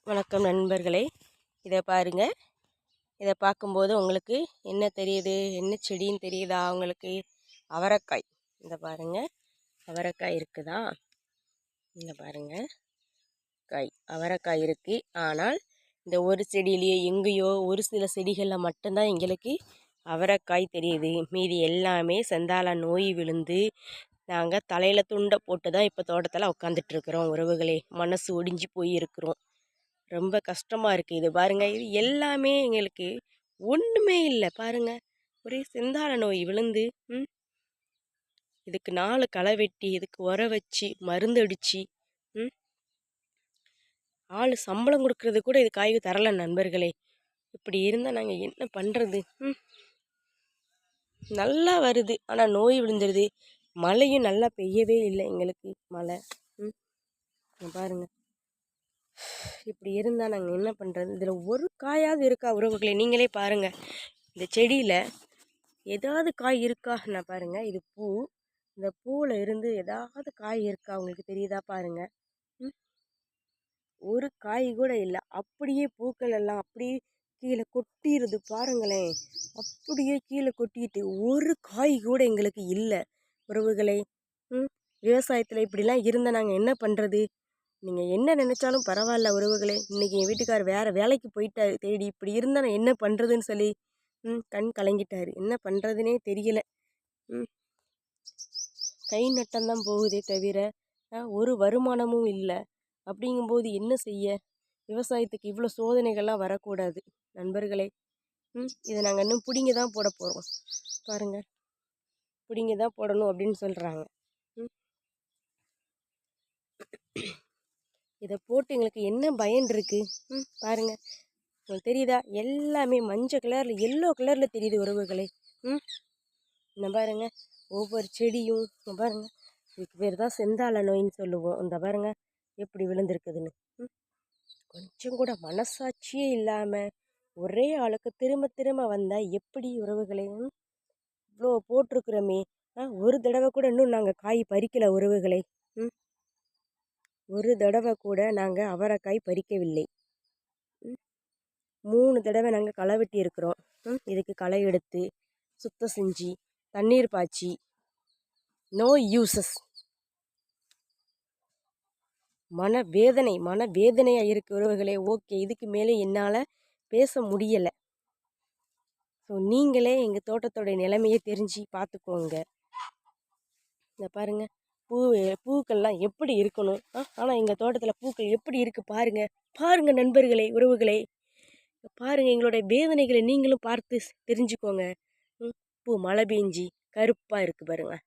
வணக்கம் நண்பர்களே. இதை பாருங்க. இதை பார்க்கும்போது உங்களுக்கு என்ன தெரியுது? என்ன செடின்னு தெரியுதா உங்களுக்கு? அவரைக்காய். இதை பாருங்க, அவரைக்காய் இருக்குதா? இந்த பாருங்க, அவரைக்காய் இருக்கு. ஆனால் இந்த ஒரு செடியிலேயே எங்கேயோ ஒரு சில செடிகளில் மட்டும்தான் எங்களுக்கு அவரைக்காய் தெரியுது. மீதி எல்லாமே செந்தால நோய் விழுந்து நாங்கள் தலையில் துண்டை போட்டு தான் இப்போ தோட்டத்தில் உட்காந்துட்ருக்குறோம். உறவுகளே, மனசு ஒடிஞ்சு போய் இருக்கிறோம். ரொம்ப கஷ்டமாக இருக்குது. இது பாருங்கள், இது எல்லாமே எங்களுக்கு ஒன்றுமே இல்லை. பாருங்கள், ஒரே செந்தாழ நோய் விழுந்து இதுக்கு 4 களை வெட்டி, இதுக்கு உர வச்சு, மருந்து அடித்து ஆள் சம்பளம் கொடுக்கறது கூட இது காய்க்கு தரலை நண்பர்களே. இப்படி இருந்தால் நாங்கள் என்ன பண்ணுறது? நல்லா வருது, ஆனால் நோய் விழுந்துடுது. மழையும் நல்லா பெய்யவே இல்லை எங்களுக்கு. மழை பாருங்கள், இப்படி இருந்தால் நாங்கள் என்ன பண்ணுறது? இதில் ஒரு காயாவது இருக்கா உறவுகளே? நீங்களே பாருங்கள், இந்த செடியில் ஏதாவது காய் இருக்கா? நான் பாருங்கள், இது பூ. இந்த பூவில் இருந்து ஏதாவது காய் இருக்கா உங்களுக்கு தெரியுதா? பாருங்கள், ஒரு காய் கூட இல்லை. அப்படியே பூக்கள் எல்லாம் அப்படியே கீழே கொட்டிடுது. பாருங்களேன், அப்படியே கீழே கொட்டிட்டு ஒரு காய் கூட எங்களுக்கு இல்லை உறவுகளே. விவசாயத்தில் இப்படிலாம் இருந்தால் நாங்கள் என்ன பண்ணுறது? நீங்கள் என்ன நினச்சாலும் பரவாயில்ல உறவுகளே. இன்றைக்கி என் வீட்டுக்கார் வேறு வேலைக்கு போயிட்டார் தேடி. இப்படி இருந்தால் நான் என்ன பண்ணுறதுன்னு சொல்லி கண் கலங்கிட்டார். என்ன பண்ணுறதுனே தெரியல. கை நட்டம்தான் போகுதே தவிர ஒரு வருமானமும் இல்லை. அப்படிங்கும்போது என்ன செய்ய? விவசாயத்துக்கு இவ்வளோ சோதனைகள்லாம் வரக்கூடாது நண்பர்களே. இதை நாங்கள் இன்னும் பிடிங்க தான் போட போகிறோம். பாருங்கள், பிடிங்க தான் போடணும் அப்படின்னு சொல்கிறாங்க. இதை போட்டு எங்களுக்கு என்ன பயன் இருக்குது? பாருங்கள், உங்களுக்கு தெரியுதா? எல்லாமே மஞ்சள் கலரில், எல்லோ கலரில் தெரியுது உறவுகளே. இந்த பாருங்கள், ஒவ்வொரு செடியும் பாருங்கள். இதுக்கு பேர் தான் செந்தாழ நோயின்னு சொல்லுவோம். இந்த பாருங்கள் எப்படி விழுந்திருக்குதுன்னு. கொஞ்சம் கூட மனசாட்சியே இல்லாமல் ஒரே ஆளுக்கு திரும்ப திரும்ப வந்தால் எப்படி உறவுகளே? இவ்வளோ போட்டிருக்குறோமே, ஒரு தடவை கூட இன்னும் நாங்கள் காய் பறிக்கலை உறவுகளே. ஒரு தடவை கூட நாங்கள் அவரைக்காய் பறிக்கவில்லை. 3 தடவை நாங்கள் களை வெட்டி இருக்கிறோம். இதுக்கு களை எடுத்து சுத்தம் செஞ்சு தண்ணீர் பாய்ச்சி நோ யூசஸ். மனவேதனையாக இருக்கு உறவுகளே. ஓகே, இதுக்கு மேலே என்னால் பேச முடியலை. ஸோ நீங்களே எங்கள் தோட்டத்தோடைய நிலைமையை தெரிஞ்சு பார்த்துக்கோங்க. இந்த பாருங்கள், பூக்கள்லாம் எப்படி இருக்கணும். ஆனால் எங்கள் தோட்டத்தில் பூக்கள் எப்படி இருக்குது பாருங்கள் நண்பர்களே, உறவுகளே. பாருங்கள், எங்களுடைய வேதனைகளை நீங்களும் பார்த்து தெரிஞ்சுக்கோங்க. பூ மழை பெஞ்சி கருப்பாக இருக்குது பாருங்க.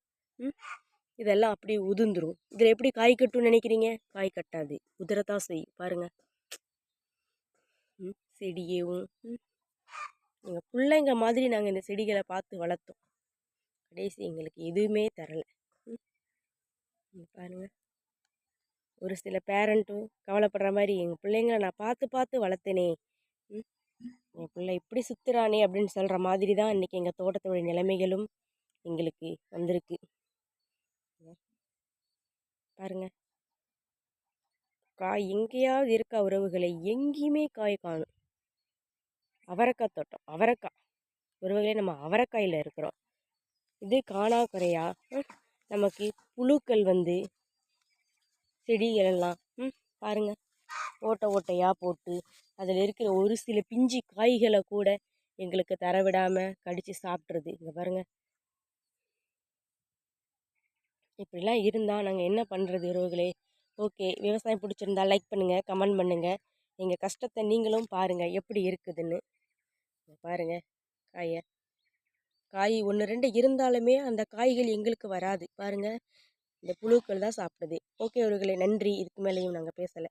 இதெல்லாம் அப்படியே உதிர்ந்துடும். இதில் எப்படி காய் கட்டும்னு நினைக்கிறீங்க? காய் கட்டாது, உதிரத்தான் செய்யும். பாருங்கள், செடியேவும் எங்கள் பிள்ளைங்க மாதிரி நாங்கள் இந்த செடிகளை பார்த்து வளர்த்தோம். கடைசி எங்களுக்கு எதுவுமே தரலை. பாருங்கள், ஒரு சில பேரண்ட்டும் கவலைப்படுற மாதிரி, எங்கள் பிள்ளைங்களை நான் பார்த்து வளர்த்தேனே, என் பிள்ளை இப்படி சுற்றுறானே அப்படின்னு சொல்கிற மாதிரி தான் இன்றைக்கி எங்கள் தோட்டத்தோடைய நிலைமைகளும் எங்களுக்கு வந்திருக்கு. பாருங்க, காய் எங்கேயாவது இருக்கா உறவுகளை? எங்கேயுமே காய் காணும். அவரைக்காய் தோட்டம், அவரைக்காய் உறவுகளே, நம்ம அவரைக்காயில் இருக்கிறோம். இது காணா குறையா நமக்கு புழுக்கள் வந்து செடிகளெல்லாம் பாருங்கள் ஓட்டையாக போட்டு அதில் இருக்கிற ஒரு சில பிஞ்சு காய்களை கூட எங்களுக்கு தரவிடாமல் கடித்து சாப்பிட்றது. இங்கே பாருங்கள், இப்படிலாம் இருந்தால் நாங்கள் என்ன பண்ணுறது உறவுகளே? ஓகே, விவசாயம் பிடிச்சிருந்தா லைக் பண்ணுங்கள், கமெண்ட் பண்ணுங்கள். எங்கள் கஷ்டத்தை நீங்களும் பாருங்கள் எப்படி இருக்குதுன்னு. பாருங்கள், காய் 1 2 இருந்தாலுமே அந்த காய்கள் எங்களுக்கு வராது. பாருங்கள், இந்த புழுக்கள் தான் சாப்பிடுது. ஓகே உறவுகளே, நன்றி. இதுக்கு மேலேயும் நாங்கள் பேசலை.